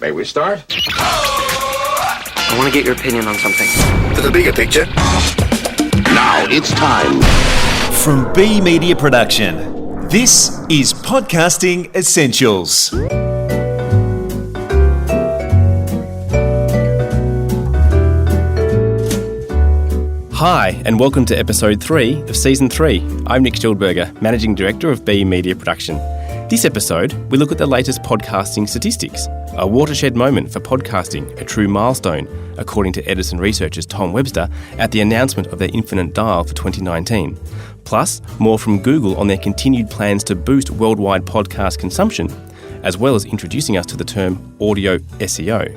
May we start? I want to get your opinion on something. To the bigger picture. Now it's time. From B Media Production, this is Podcasting Essentials. Hi, and welcome to episode 3 of season 3. I'm Nick Schildberger, Managing Director of B Media Production. This episode, we look at the latest podcasting statistics, a watershed moment for podcasting, a true milestone, according to Edison researchers Tom Webster at the announcement of their Infinite Dial for 2019. Plus, more from Google on their continued plans to boost worldwide podcast consumption, as well as introducing us to the term audio SEO.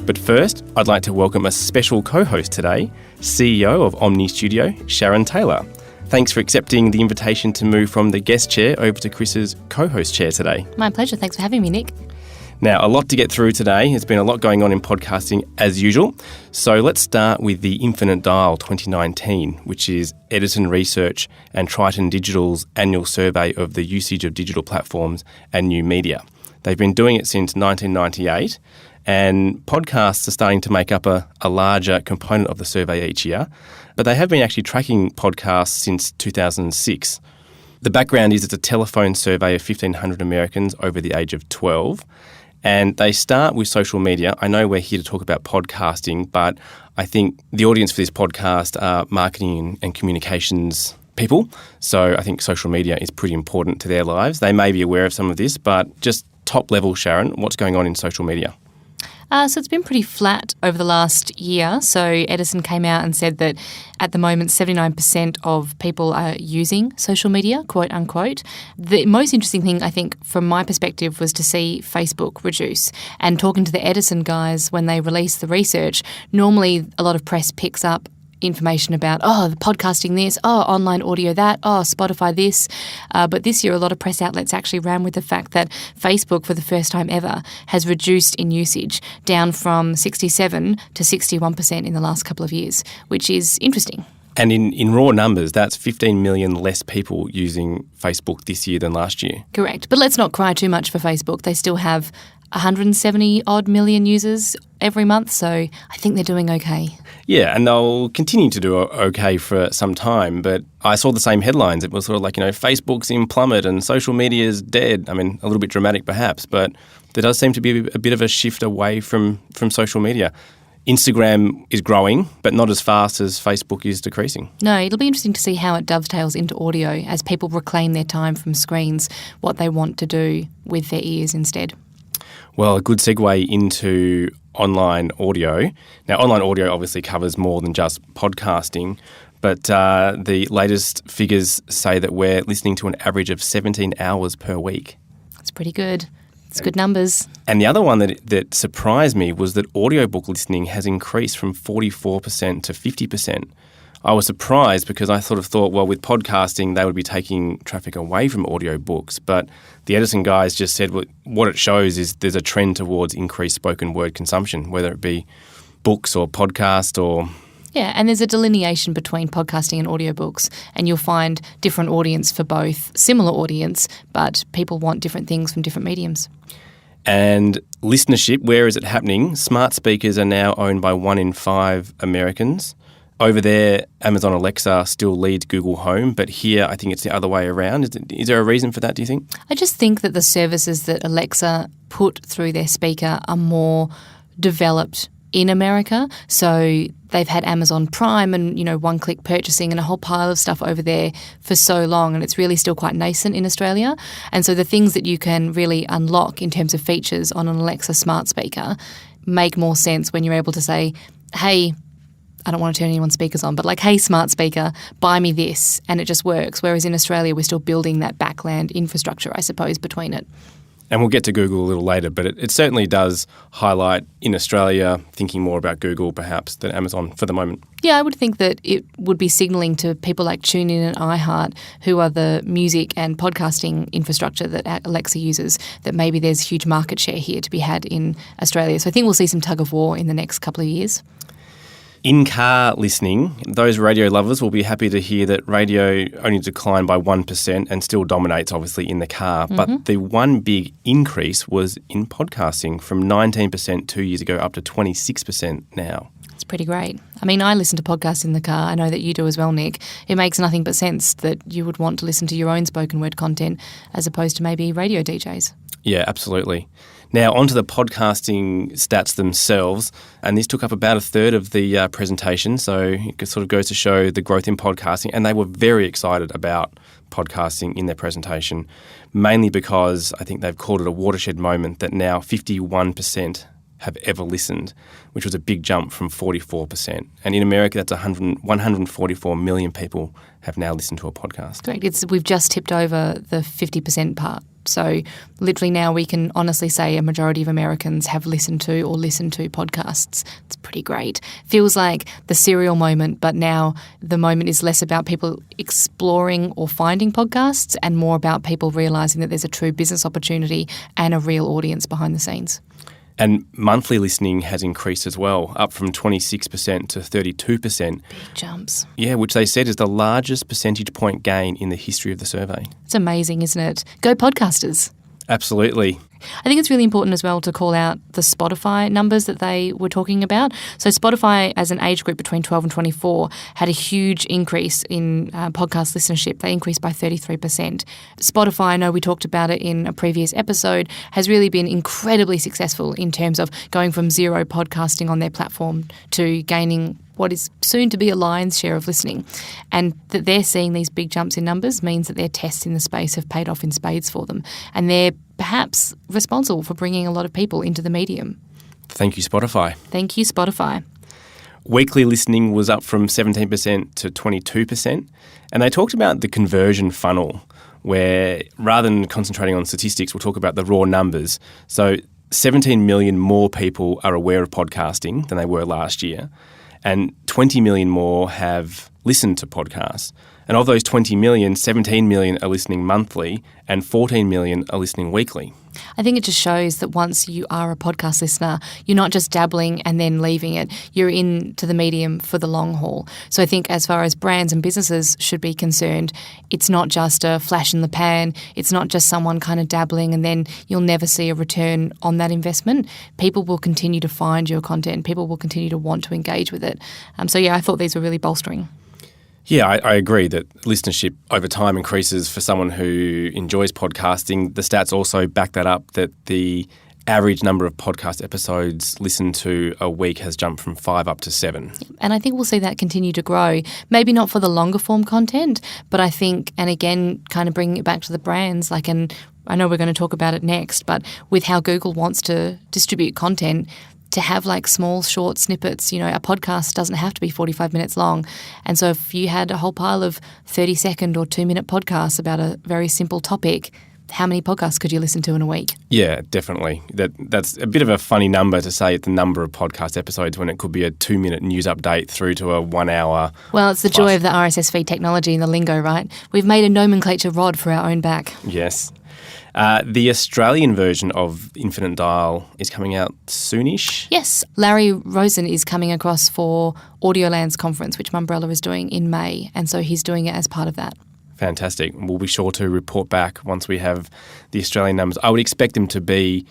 But first, I'd like to welcome a special co-host today, CEO of Omny Studio, Sharon Taylor. Thanks for accepting the invitation to move from the guest chair over to Chris's co-host chair today. My pleasure. Thanks for having me, Nick. Now, a lot to get through today. There's been a lot going on in podcasting as usual. So let's start with the Infinite Dial 2019, which is Edison Research and Triton Digital's annual survey of the usage of digital platforms and new media. They've been doing it since 1998. And podcasts are starting to make up a larger component of the survey each year. But they have been actually tracking podcasts since 2006. The background is it's a telephone survey of 1,500 Americans over the age of 12. And they start with social media. I know we're here to talk about podcasting, but I think the audience for this podcast are marketing and communications people. So I think social media is pretty important to their lives. They may be aware of some of this, but just top level, Sharon, what's going on in social media? So it's been pretty flat over the last year. So Edison came out and said that at the moment 79% of people are using social media, quote unquote. The most interesting thing, I think, from my perspective was to see Facebook reduce. And talking to the Edison guys when they release the research, normally a lot of press picks up information about, the podcasting this, online audio that, Spotify this. But this year, a lot of press outlets actually ran with the fact that Facebook, for the first time ever, has reduced in usage, down from 67 to 61% in the last couple of years, which is interesting. And in raw numbers, that's 15 million less people using Facebook this year than last year. Correct. But let's not cry too much for Facebook. They still have 170 odd million users every month, so I think they're doing okay. Yeah, and they'll continue to do okay for some time, but I saw the same headlines. It was sort of like, Facebook's in plummet and social media is dead. I mean, a little bit dramatic perhaps, but there does seem to be a bit of a shift away from social media. Instagram is growing, but not as fast as Facebook is decreasing. No, it'll be interesting to see how it dovetails into audio as people reclaim their time from screens, what they want to do with their ears instead. Well, a good segue into online audio. Now, online audio obviously covers more than just podcasting, but the latest figures say that we're listening to an average of 17 hours per week. That's pretty good. It's good numbers. And the other one that surprised me was that audiobook listening has increased from 44% to 50%. I was surprised because I sort of thought, well, with podcasting, they would be taking traffic away from audiobooks. But the Edison guys just said what it shows is there's a trend towards increased spoken word consumption, whether it be books or podcast or... Yeah, and there's a delineation between podcasting and audiobooks, and you'll find different audience for both, similar audience, but people want different things from different mediums. And listenership, where is it happening? Smart speakers are now owned by 1 in 5 Americans. Over there, Amazon Alexa still leads Google Home, but here I think it's the other way around. Is there a reason for that, do you think? I just think that the services that Alexa put through their speaker are more developed in America. So they've had Amazon Prime and, one-click purchasing and a whole pile of stuff over there for so long, and it's really still quite nascent in Australia. And so the things that you can really unlock in terms of features on an Alexa smart speaker make more sense when you're able to say, hey, I don't want to turn anyone's speakers on, but like, hey, smart speaker, buy me this, and it just works. Whereas in Australia, we're still building that backland infrastructure, I suppose, between it. And we'll get to Google a little later, but it certainly does highlight in Australia thinking more about Google perhaps than Amazon for the moment. Yeah, I would think that it would be signalling to people like TuneIn and iHeart, who are the music and podcasting infrastructure that Alexa uses, that maybe there's huge market share here to be had in Australia. So I think we'll see some tug of war in the next couple of years. In-car listening, those radio lovers will be happy to hear that radio only declined by 1% and still dominates, obviously, in the car. But the one big increase was in podcasting, from 19% 2 years ago up to 26% now. It's pretty great. I mean, I listen to podcasts in the car. I know that you do as well, Nick. It makes nothing but sense that you would want to listen to your own spoken word content as opposed to maybe radio DJs. Yeah, absolutely. Now, onto the podcasting stats themselves, and this took up about a third of the presentation, so it sort of goes to show the growth in podcasting, and they were very excited about podcasting in their presentation, mainly because I think they've called it a watershed moment that now 51% have ever listened, which was a big jump from 44%. And in America, that's 144 million people have now listened to a podcast. Correct. We've just tipped over the 50% part. So literally now we can honestly say a majority of Americans have listened to or listen to podcasts. It's pretty great. Feels like the serial moment, but now the moment is less about people exploring or finding podcasts and more about people realising that there's a true business opportunity and a real audience behind the scenes. And monthly listening has increased as well, up from 26% to 32%. Big jumps. Yeah, which they said is the largest percentage point gain in the history of the survey. It's amazing, isn't it? Go podcasters. Absolutely. I think it's really important as well to call out the Spotify numbers that they were talking about. So Spotify, as an age group between 12 and 24, had a huge increase in podcast listenership. They increased by 33%. Spotify, I know we talked about it in a previous episode, has really been incredibly successful in terms of going from zero podcasting on their platform to gaining what is soon to be a lion's share of listening. And that they're seeing these big jumps in numbers means that their tests in the space have paid off in spades for them. And they're perhaps responsible for bringing a lot of people into the medium. Thank you, Spotify. Thank you, Spotify. Weekly listening was up from 17% to 22%. And they talked about the conversion funnel, where rather than concentrating on statistics, we'll talk about the raw numbers. So 17 million more people are aware of podcasting than they were last year. And 20 million more have listened to podcasts. And of those 20 million, 17 million are listening monthly and 14 million are listening weekly. I think it just shows that once you are a podcast listener, you're not just dabbling and then leaving it. You're into the medium for the long haul. So I think as far as brands and businesses should be concerned, it's not just a flash in the pan. It's not just someone kind of dabbling and then you'll never see a return on that investment. People will continue to find your content. People will continue to want to engage with it. So yeah, I thought these were really bolstering. Yeah, I agree that listenership over time increases for someone who enjoys podcasting. The stats also back that up, that the average number of podcast episodes listened to a week has jumped from 5 up to 7. And I think we'll see that continue to grow. Maybe not for the longer form content, but I think, and again, kind of bringing it back to the brands, and I know we're going to talk about it next, but with how Google wants to distribute content, to have small, short snippets. A podcast doesn't have to be 45 minutes long. And so if you had a whole pile of 30-second or 2-minute podcasts about a very simple topic, how many podcasts could you listen to in a week? Yeah, definitely. That's a bit of a funny number to say the number of podcast episodes when it could be a 2-minute news update through to a 1 hour. Well, it's the joy of the RSS feed technology and the lingo, right? We've made a nomenclature rod for our own back. Yes. The Australian version of Infinite Dial is coming out soonish. Yes. Larry Rosen is coming across for Audioland's conference, which Mumbrella is doing in May, and so he's doing it as part of that. Fantastic. We'll be sure to report back once we have the Australian numbers. I would expect them to be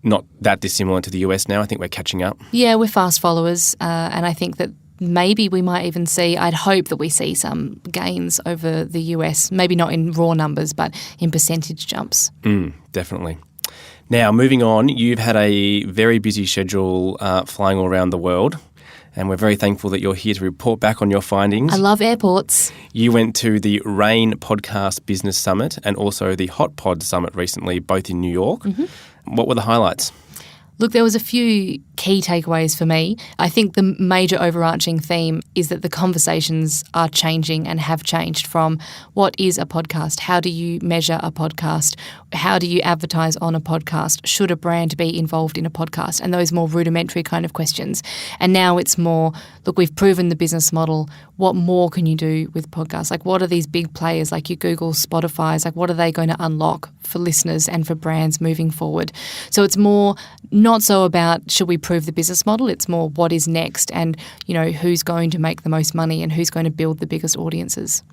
not that dissimilar to the US now. I think we're catching up. Yeah, we're fast followers, and I think that maybe we might even see, I'd hope that we see some gains over the US, maybe not in raw numbers, but in percentage jumps. Definitely. Now, moving on, you've had a very busy schedule flying all around the world, and we're very thankful that you're here to report back on your findings. I love airports. You went to the RAIN Podcast Business Summit and also the Hot Pod Summit recently, both in New York. Mm-hmm. What were the highlights? Look, there was a few key takeaways for me. I think the major overarching theme is that the conversations are changing and have changed from what is a podcast? How do you measure a podcast? How do you advertise on a podcast? Should a brand be involved in a podcast? And those more rudimentary kind of questions. And now it's more, look, we've proven the business model. What more can you do with podcasts? What are these big players like your Google, Spotify's? What are they going to unlock for listeners and for brands moving forward? So it's more not so about should we prove the business model. It's more what is next and, who's going to make the most money and who's going to build the biggest audiences.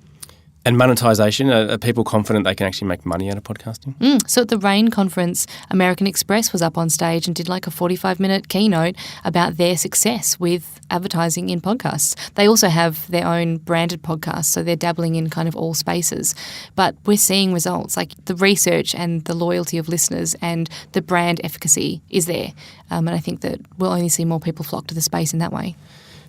And monetisation, are people confident they can actually make money out of podcasting? So at the RAIN conference, American Express was up on stage and did like a 45-minute keynote about their success with advertising in podcasts. They also have their own branded podcasts, so they're dabbling in kind of all spaces. But we're seeing results, like the research and the loyalty of listeners and the brand efficacy is there. And I think that we'll only see more people flock to the space in that way.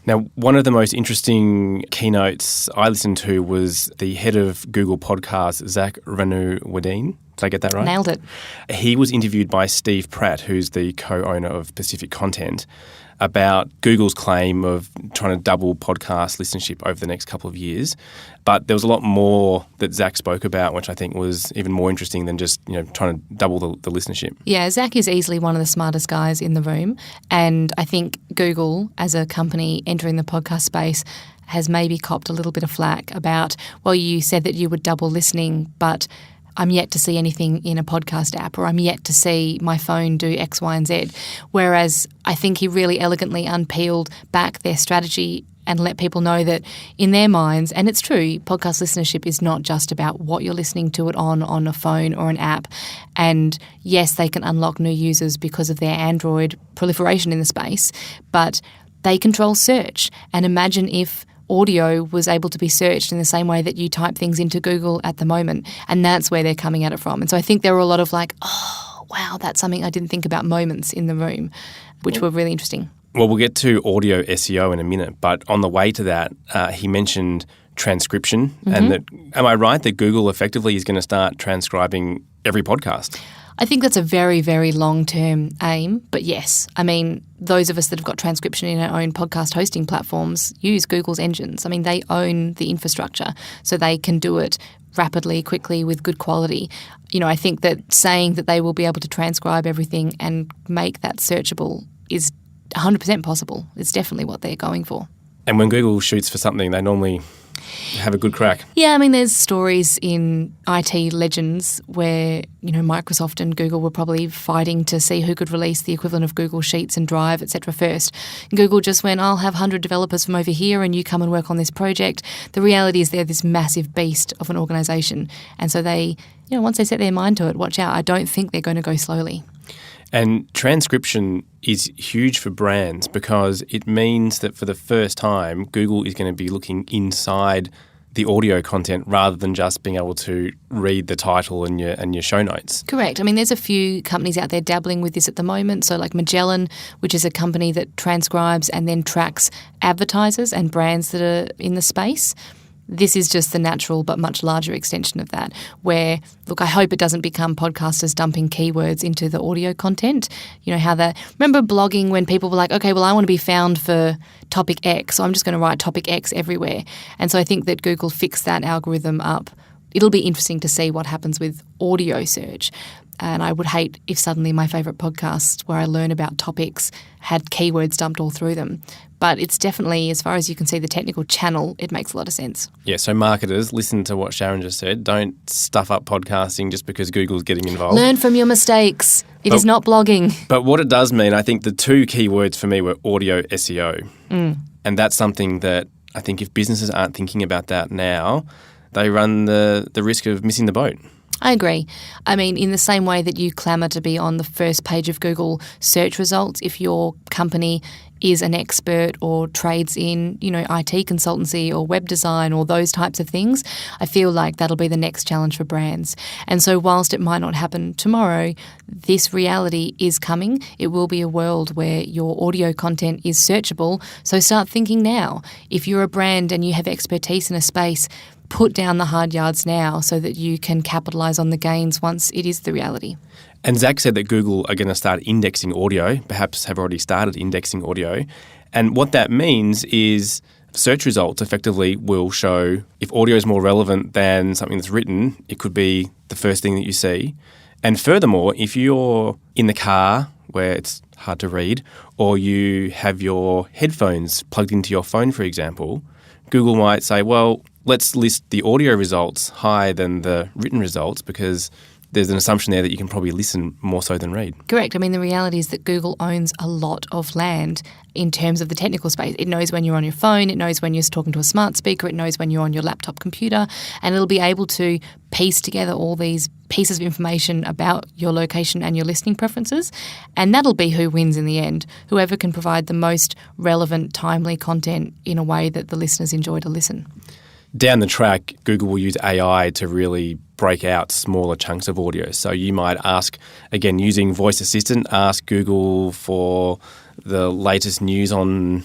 Now, one of the most interesting keynotes I listened to was the head of Google Podcasts, Zack Reneau-Wedeen. Did I get that right? Nailed it. He was interviewed by Steve Pratt, who's the co-owner of Pacific Content, about Google's claim of trying to double podcast listenership over the next couple of years. But there was a lot more that Zack spoke about, which I think was even more interesting than just trying to double the listenership. Yeah, Zack is easily one of the smartest guys in the room. And I think Google, as a company entering the podcast space, has maybe copped a little bit of flack about, well, you said that you would double listening, but I'm yet to see anything in a podcast app, or I'm yet to see my phone do X, Y, and Z. Whereas I think he really elegantly unpeeled back their strategy and let people know that in their minds, and it's true, podcast listenership is not just about what you're listening to it on a phone or an app. And yes, they can unlock new users because of their Android proliferation in the space, but they control search. And imagine if audio was able to be searched in the same way that you type things into Google at the moment. And that's where they're coming at it from. And so I think there were a lot of like, oh, wow, that's something I didn't think about moments in the room, which were really interesting. Well, we'll get to audio SEO in a minute, but on the way to that, he mentioned transcription. And that, am I right that Google effectively is going to start transcribing every podcast? I think that's a very, very long-term aim. But yes, I mean, those of us that have got transcription in our own podcast hosting platforms use Google's engines. I mean, they own the infrastructure, so they can do it rapidly, quickly, with good quality. I think that saying that they will be able to transcribe everything and make that searchable is 100% possible. It's definitely what they're going for. And when Google shoots for something, they normally have a good crack. Yeah, I mean, there's stories in IT legends where, Microsoft and Google were probably fighting to see who could release the equivalent of Google Sheets and Drive, etc. first. Google just went, I'll have 100 developers from over here and you come and work on this project. The reality is they're this massive beast of an organisation. And so they, once they set their mind to it, watch out. I don't think they're going to go slowly. And transcription is huge for brands because it means that for the first time, Google is going to be looking inside the audio content rather than just being able to read the title and your show notes. Correct. I mean, there's a few companies out there dabbling with this at the moment. So like Magellan, which is a company that transcribes and then tracks advertisers and brands that are in the space. This is just the natural but much larger extension of that, where, look, I hope it doesn't become podcasters dumping keywords into the audio content. Remember blogging when people were like, okay, well, I want to be found for topic X, so I'm just going to write topic X everywhere. And so I think that Google fixed that algorithm up. It'll be interesting to see what happens with audio search. And I would hate if suddenly my favourite podcast where I learn about topics had keywords dumped all through them. But it's definitely, as far as you can see, the technical channel, it makes a lot of sense. Yeah, so marketers, listen to what Sharon just said. Don't stuff up podcasting just because Google's getting involved. Learn from your mistakes. It is not blogging. But what it does mean, I think the two key words for me were audio SEO. And that's something that I think if businesses aren't thinking about that now, they run the risk of missing the boat. I agree. I mean, in the same way that you clamour to be on the first page of Google search results, if your company is an expert or trades in, IT consultancy or web design or those types of things, I feel like that'll be the next challenge for brands. And so whilst it might not happen tomorrow, this reality is coming. It will be a world where your audio content is searchable. So start thinking now. If you're a brand and you have expertise in a space, put down the hard yards now so that you can capitalise on the gains once it is the reality. And Zack said that Google are going to start indexing audio, perhaps have already started indexing audio. And what that means is search results effectively will show if audio is more relevant than something that's written, it could be the first thing that you see. And furthermore, if you're in the car where it's hard to read, or you have your headphones plugged into your phone, for example, Google might say, well, let's list the audio results higher than the written results because there's an assumption there that you can probably listen more so than read. Correct. I mean, the reality is that Google owns a lot of land in terms of the technical space. It knows when you're on your phone, it knows when you're talking to a smart speaker, it knows when you're on your laptop computer, and it'll be able to piece together all these pieces of information about your location and your listening preferences, and that'll be who wins in the end. Whoever can provide the most relevant, timely content in a way that the listeners enjoy to listen. Down the track, Google will use AI to really break out smaller chunks of audio. So you might ask, again, using Voice Assistant, ask Google for the latest news on...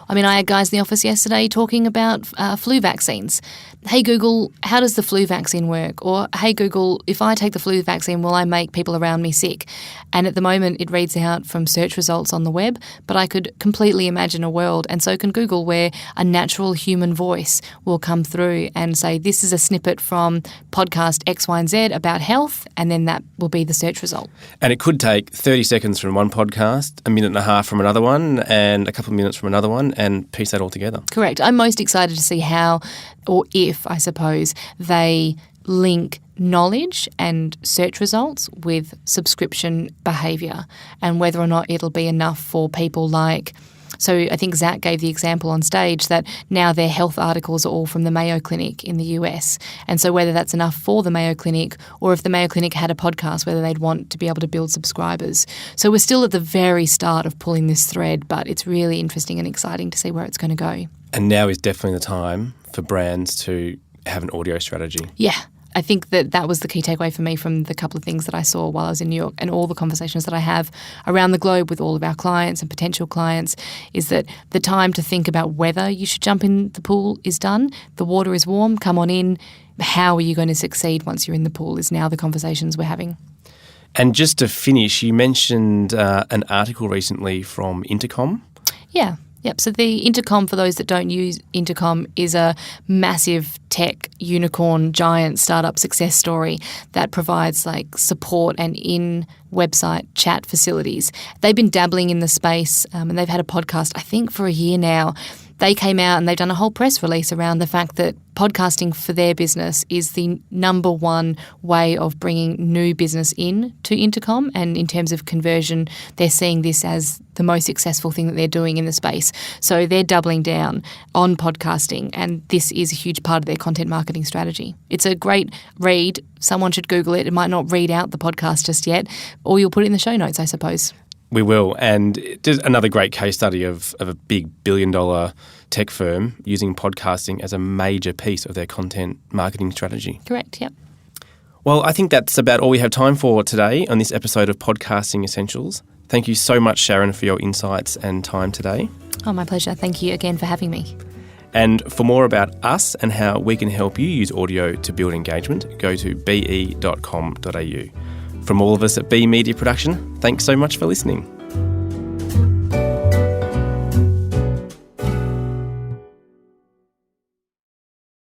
I mean, I had guys in the office yesterday talking about flu vaccines. Hey, Google, how does the flu vaccine work? Or, hey, Google, if I take the flu vaccine, will I make people around me sick? And at the moment, it reads out from search results on the web, but I could completely imagine a world, and so can Google, where a natural human voice will come through and say, this is a snippet from podcast X, Y, and Z about health, and then that will be the search result. And it could take 30 seconds from one podcast, a minute and a half from another one, and a couple of minutes from another one, and piece that all together. Correct. I'm most excited to see how, or if, I suppose, they link knowledge and search results with subscription behaviour, and whether or not it'll be enough for people like... So I think Zack gave the example on stage that now their health articles are all from the Mayo Clinic in the US. And so whether that's enough for the Mayo Clinic, or if the Mayo Clinic had a podcast, whether they'd want to be able to build subscribers. So we're still at the very start of pulling this thread, but it's really interesting and exciting to see where it's going to go. And now is definitely the time for brands to have an audio strategy. Yeah. I think that was the key takeaway for me from the couple of things that I saw while I was in New York, and all the conversations that I have around the globe with all of our clients and potential clients, is that the time to think about whether you should jump in the pool is done. The water is warm, come on in. How are you going to succeed once you're in the pool is now the conversations we're having. And just to finish, you mentioned an article recently from Intercom. Yeah. Yep. So the Intercom, for those that don't use Intercom, is a massive tech unicorn giant startup success story that provides like support and in-website chat facilities. They've been dabbling in the space and they've had a podcast, I think, for a year now. They came out and they've done a whole press release around the fact that podcasting for their business is the number one way of bringing new business in to Intercom. And in terms of conversion, they're seeing this as the most successful thing that they're doing in the space. So they're doubling down on podcasting, and this is a huge part of their content marketing strategy. It's a great read. Someone should Google it. It might not read out the podcast just yet, or you'll put it in the show notes, I suppose. We will. And just another great case study of a big billion-dollar tech firm using podcasting as a major piece of their content marketing strategy. Correct, yep. Well, I think that's about all we have time for today on this episode of Podcasting Essentials. Thank you so much, Sharon, for your insights and time today. Oh, my pleasure. Thank you again for having me. And for more about us and how we can help you use audio to build engagement, go to be.com.au. From all of us at B Media Production, thanks so much for listening.